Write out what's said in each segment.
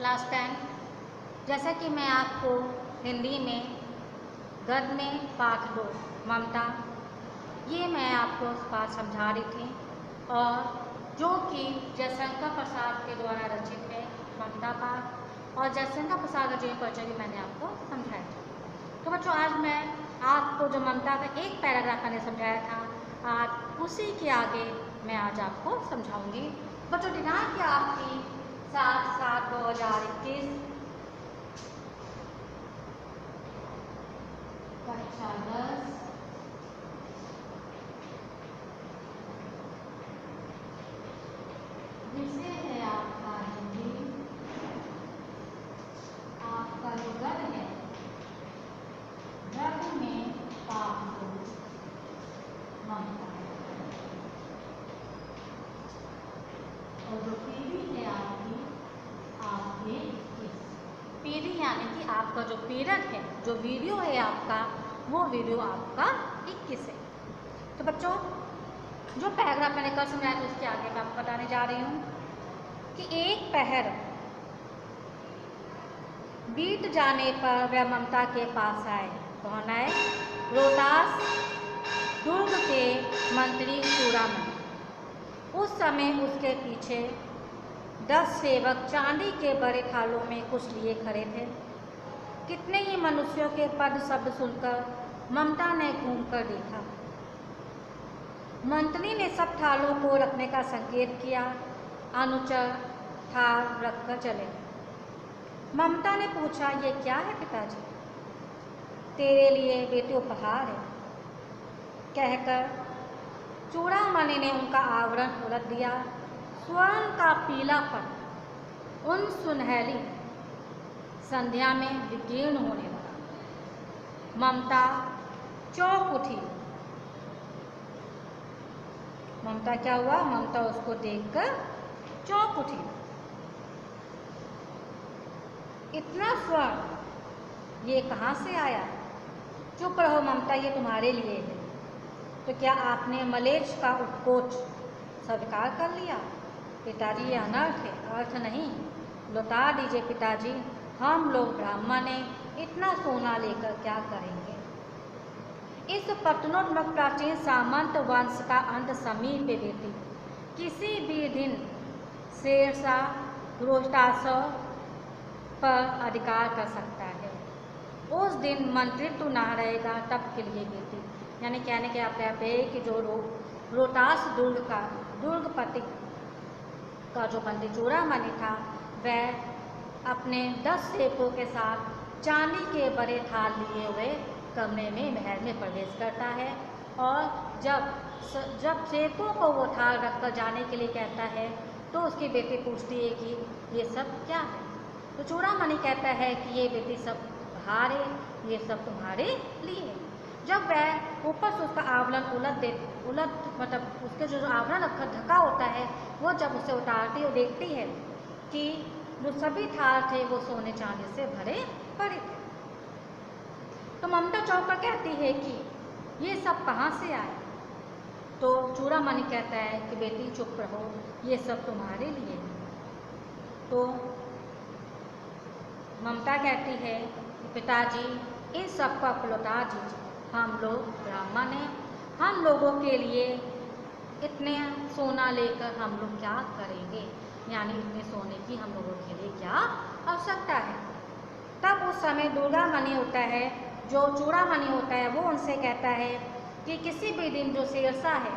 Class 10। जैसा कि मैं आपको हिंदी में गद्य में पाठ 2 ममता ये मैं आपको पाठ समझा रही थी और जो कि जयशंकर प्रसाद के द्वारा रचित है ममता पाठ और जयशंकर प्रसाद का जो परिचय भी मैंने आपको समझाया था। तो बच्चों आज मैं आपको जो ममता का एक पैराग्राफ मैंने समझाया था आज उसी के आगे मैं आज आपको समझाऊंगी। बच्चों दिनांक है आपकी 7/7/2021 कक्षा 10 विषय है आपका हिंदी। आपका जो गद्य है गद्य में पाठ 2 ममता और जो पीढ़ी है आपकी पीढ़ी यानी कि आपका जो पीरियड है जो वीडियो है आपका वो वीडियो आपका 21 है। तो बच्चों जो पैराग्राफ मैंने कल समझाया था उसके आगे मैं आपको बताने जा रही हूँ कि एक पहर बीत जाने पर वह ममता के पास आए। कौन आए? रोहतास दुर्ग के मंत्री चूड़ामणि। उस समय उसके पीछे 10 सेवक चांदी के बड़े थालों में कुछ लिए खड़े थे। कितने ही मनुष्यों के पद शब्द सुनकर ममता ने घूमकर देखा। मंत्री ने सब थालों को रखने का संकेत किया। अनुचर थाल रखकर चले। ममता ने पूछा, ये क्या है पिताजी? तेरे लिए बेटे उपहार है, कहकर चूड़ामणि ने उनका आवरण उलट दिया। स्वर्ण का पीलापन उन सुनहली संध्या में विकीर्ण होने लगा। ममता चौंक उठी। ममता क्या हुआ? ममता उसको देखकर चौंक उठी। इतना स्वर्ण ये कहाँ से आया? चुप रहो ममता, ये तुम्हारे लिए है। तो क्या आपने मलेच्छ का उत्कोच स्वीकार कर लिया? पिताजी ये अनर्थ है। अर्थ नहीं, लौटा दीजिए पिताजी। हम लोग ब्राह्मण हैं, इतना सोना लेकर क्या करेंगे? इस पतनोन्मुख प्राचीन सामंत वंश का अंत समीप है बेटी। किसी भी दिन शेरशाह रोहतास पर अधिकार कर सकता है। उस दिन मंत्रित्व ना रहेगा तब के लिए बेटी। यानी कहने के आप कहते हैं कि जो रोहतास दुर्गपति का जो मंत्री चूड़ामणि था वह अपने 10 सेवकों के साथ चांदी के बड़े थाल लिए हुए कमरे में महल में प्रवेश करता है और जब सेवकों को वो थाल रखकर जाने के लिए कहता है तो उसकी बेटी पूछती है कि ये सब क्या है? तो चूड़ामणि कहता है कि ये बेटी सब उपहार है, ये सब तुम्हारे लिए। जब वह ऊपर से उसका आवरण उलट मतलब उसके जो आवरण रखकर ढका होता है वो जब उसे उतारती है देखती है कि जो सभी थाल थे वो सोने चांदी से भरे पड़े थे। तो ममता चौंक कर कहती है कि ये सब कहाँ से आए? तो चूड़ामणि कहता है कि बेटी चुप रहो, ये सब तुम्हारे लिए है। तो ममता कहती है कि पिताजी इन सब को आप लौटा दीजिए। हम लोग ब्राह्मण हैं, हम लोगों के लिए इतने सोना लेकर हम लोग क्या करेंगे? यानी इतने सोने की हम लोगों के लिए क्या आवश्यकता है? तब उस समय दुर्गामणि होता है, जो चूड़ामणि होता है, वो उनसे कहता है कि किसी भी दिन जो शेरशाह है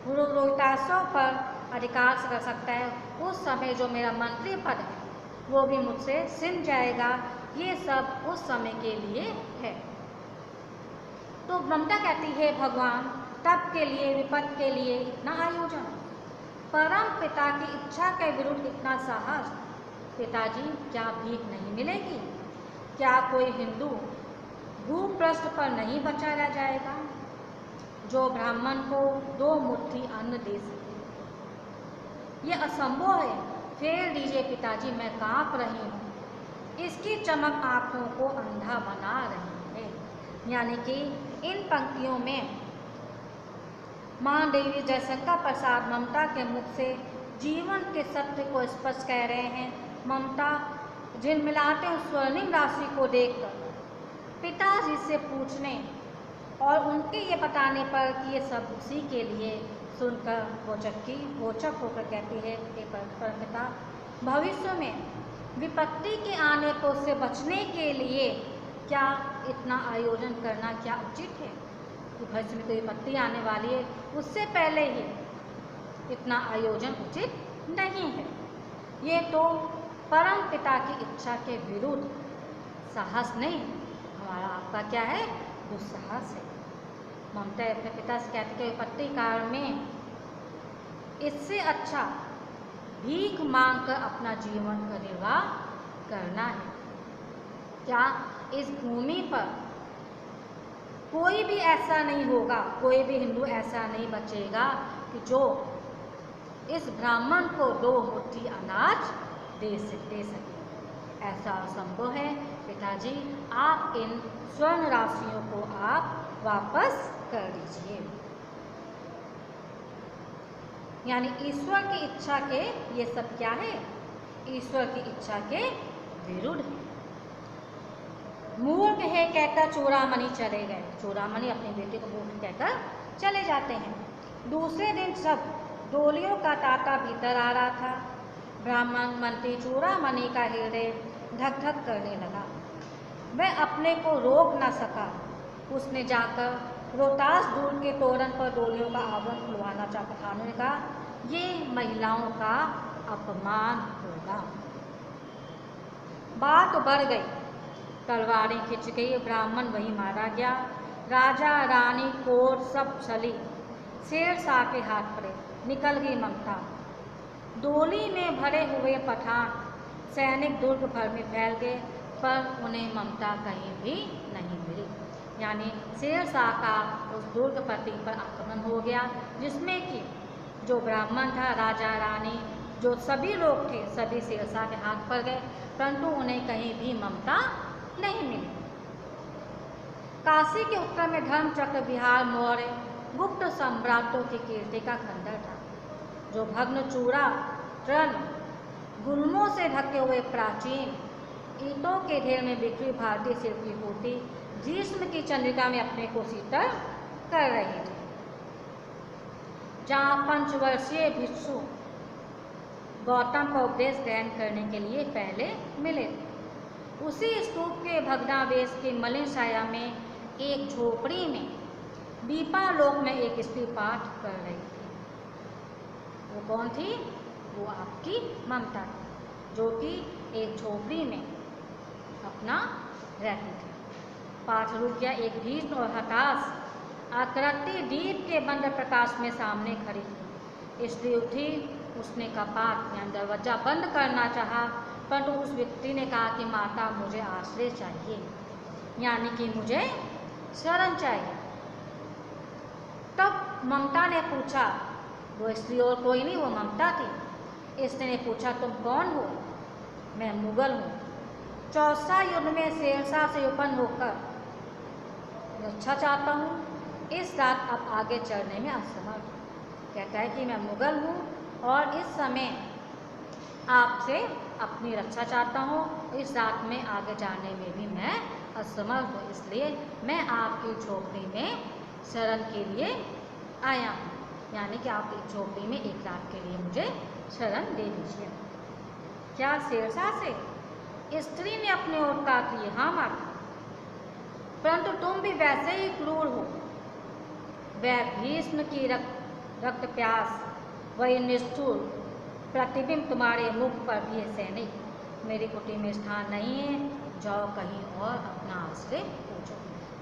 वो रोहतासों पर अधिकार कर सकता है, उस समय जो मेरा मंत्री पद है वो भी मुझसे छिन जाएगा। ये सब उस समय के लिए है। तो ममता कहती है भगवान तब के लिए विपत्ति के लिए इतना आयोजन, परम पिता की इच्छा के विरुद्ध इतना साहस। पिताजी क्या भीख नहीं मिलेगी? क्या कोई हिंदू भूपृष्ठ पर नहीं बचा रह जाएगा जो ब्राह्मण को 2 मुट्ठी अन्न दे सके? ये असंभव है। फेर दीजिए पिताजी, मैं कांप रही हूँ। इसकी चमक आँखों को अंधा बना रही है। यानी कि इन पंक्तियों में महादेवी जयशंकर प्रसाद ममता के मुख से जीवन के सत्य को स्पष्ट कह रहे हैं। ममता झिलमिलाते उस स्वर्णिम राशि को देखकर पिताजी से पूछने और उनके ये बताने पर कि ये सब उसी के लिए सुनकर रोचक होकर कहती है कि परमपिता भविष्य में विपत्ति के आने पर उससे बचने के लिए क्या इतना आयोजन करना क्या उचित है कि भविष्य में कोई विपत्ति आने वाली है उससे पहले ही इतना आयोजन उचित नहीं है। ये तो परम पिता की इच्छा के विरुद्ध साहस नहीं, हमारा आपका क्या है, दुस्साहस है। ममता अपने पिता से कहती है विपत्ति काल में इससे अच्छा भीख मांगकर अपना जीवन का निर्वाह करना है। क्या इस भूमि पर कोई भी ऐसा नहीं होगा, कोई भी हिंदू ऐसा नहीं बचेगा कि जो इस ब्राह्मण को 2 मुट्ठी अनाज दे सके। ऐसा असंभव है पिताजी, आप इन स्वर्ण राशियों को आप वापस कर दीजिए। यानी ईश्वर की इच्छा के ये सब क्या है, ईश्वर की इच्छा के विरुद्ध है। मूर्ख है कहकर चूड़ामणि चले गए। चूड़ामणि अपनी बेटी को मूर्ख कहकर चले जाते हैं। दूसरे दिन सब डोलियों का तांता भीतर आ रहा था। ब्राह्मण मंत्री चूड़ामणि का हृदय धक धक करने लगा। वह अपने को रोक न सका। उसने जाकर रोहतास दूर के तोरण पर डोलियों का आवरण खुलवाना चाहता था। उन्होंने कहा ये महिलाओं का अपमान होगा। बात बढ़ गई, तलवारें खिंच गई, ब्राह्मण वहीं मारा गया। राजा रानी कोर सब चली, शेरशाह के हाथ पड़े, निकल गई ममता। डोली में भरे हुए पठान सैनिक दुर्ग भर में फैल गए, पर उन्हें ममता कहीं भी नहीं मिली। यानी शेरशाह का उस दुर्गपति पर आक्रमण हो गया, जिसमें कि जो ब्राह्मण था, राजा रानी, जो सभी लोग थे, सभी शेरशाह के हाथ पड़ गए, परंतु उन्हें कहीं भी ममता नहीं मिली। काशी के उत्तर में धर्मचक्र विहार मौर्य गुप्त सम्राटों की कीर्ति का खंडर था, जो भग्न चूड़ा तृण गुल्मों से ढके हुए प्राचीन ईंटों के ढेर में बिखरी भारतीय शिल्प की मूर्ति ग्रीष्म की चंद्रिका में अपने को शीतल कर रही थी। जहाँ 5 वर्षीय भिक्षु गौतम का उपदेश ग्रहण करने के लिए पहले मिले थे, उसी स्तूप के भग्नावशेष की मलिन छाया में एक झोपड़ी में दीपालोक में एक स्त्री पाठ कर रही थी। वो कौन थी? वो आपकी ममता थी, जो कि एक झोपड़ी में अपना रहती थी। पाठ रुक गया। एक भीष्म और हताश आकृति दीप के बंद प्रकाश में सामने खड़ी थी। स्त्री उठी, उसने कपाट यानी दरवाजा बंद करना चाहा, परंतु उस व्यक्ति ने कहा कि माता मुझे आश्रय चाहिए, यानी कि मुझे शरण चाहिए। तब ममता ने पूछा, वो स्त्री और कोई नहीं, वो ममता थी। स्त्री ने पूछा तुम कौन हो? मैं मुगल हूँ, चौसा युद्ध में शेरशाह से उत्पन्न होकर रक्षा चाहता हूँ। इस रात अब आगे चढ़ने में असमर्थ हूँ। कहता है कि मैं मुगल हूँ और इस समय आपसे अपनी रक्षा चाहता हूँ। इस रात में आगे जाने में भी मैं असमर्थ हूँ, इसलिए मैं आपकी झोपड़ी में शरण के लिए आया हूँ। यानी कि आप इस झोपड़ी में एक रात के लिए मुझे शरण दे दीजिए। क्या शेरशाह से? स्त्री ने अपने ओर कहा कि हाँ माता, परंतु तुम भी वैसे ही क्रूर हो। वह भीष्म की रक्त प्यास, वही निष्ठुर प्रतिबिंब तुम्हारे मुख पर भी है सैनिक। मेरी कुटी में स्थान नहीं है, जाओ कहीं और अपना आश्रय पूछो।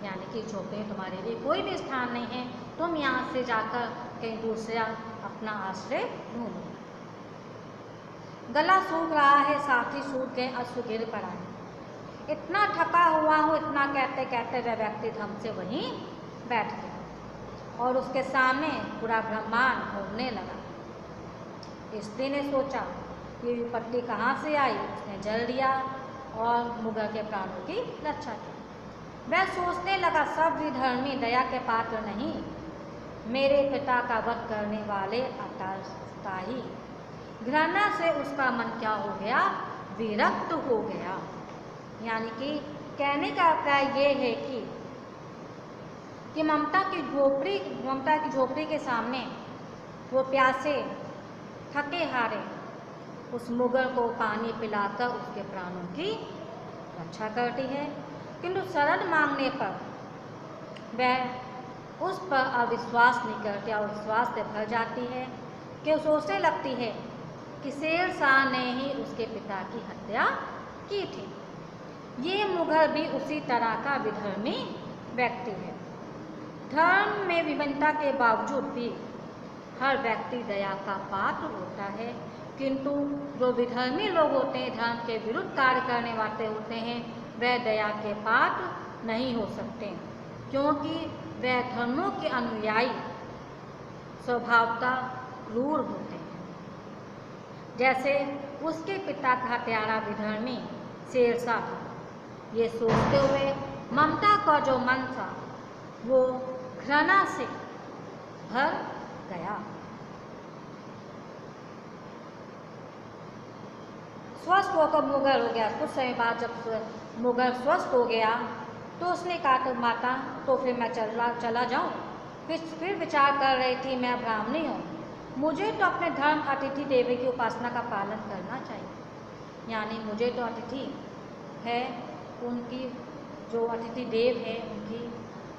यानी कि झोपड़ी में तुम्हारे लिए कोई भी स्थान नहीं है, तुम यहाँ से जाकर कहीं दूसरा अपना आश्रय ढूंढो। गला सूख रहा है, साथी सूख गए, अश्रु गिर पड़ा है। इतना थका हुआ हूँ, इतना कहते कहते वह व्यक्ति हमसे वहीं बैठ गया और उसके सामने पूरा ब्रह्मांड घूमने लगा। स्त्री ने सोचा ये विपत्ति कहाँ से आई, उसने जल दिया और मुगल के प्राणों की रक्षा की। वह सोचने लगा सब विधर्मी दया के पात्र नहीं, मेरे पिता का वध करने वाले अताही। घृणा से उसका मन क्या हो गया, विरक्त हो गया। यानी कि कहने का अभिप्राय ये है कि ममता की झोपड़ी के सामने वो प्यासे थके हारे उस मुगल को पानी पिलाकर उसके प्राणों की रक्षा करती है, किंतु शरण मांगने पर वह उस पर अविश्वास नहीं करती और विश्वास से भर जाती है कि सोचने लगती है कि शेरशाह ने ही उसके पिता की हत्या की थी। ये मुगल भी उसी तरह का विधर्मी व्यक्ति है। धर्म में विभिन्नता के बावजूद भी हर व्यक्ति दया का पात्र होता है, किंतु जो विधर्मी लोग होते हैं, धर्म के विरुद्ध कार्य करने वाले होते हैं, वह दया के पात्र नहीं हो सकते, क्योंकि वह धर्मों के अनुयायी स्वभावतः क्रूर होते हैं। जैसे उसके पिता का हत्यारा विधर्मी शेरशाह था। ये सोचते हुए ममता का जो मन था वो घृणा से भर गया। स्वस्थ होकर मुगल हो गया। कुछ समय बाद जब मुगल स्वस्थ हो गया तो उसने कहा तो माता तो फिर मैं चला जाऊँ। फिर विचार कर रही थी मैं ब्राह्मणी हूँ, मुझे तो अपने धर्म अतिथि देवी की उपासना का पालन करना चाहिए। यानी मुझे तो अतिथि है, उनकी जो अतिथि देव है उनकी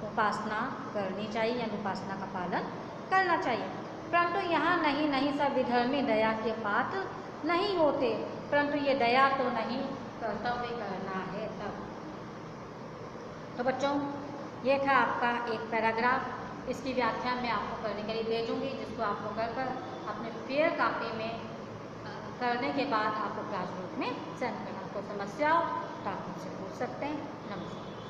उपासना करनी चाहिए, यानी उपासना का पालन करना चाहिए। परंतु यहाँ नहीं सब विधर्मी दया के पात्र नहीं होते, परंतु ये दया तो नहीं, कर्तव्य करना है तब। तो बच्चों, ये था आपका एक पैराग्राफ। इसकी व्याख्या मैं आपको करने के लिए भेजूंगी, जिसको आपको कर अपने फेयर कॉपी में करने के बाद आपको क्लासरूम में सेंड करना। आपको समस्या हो तो आप मुझसे पूछ सकते हैं। नमस्कार।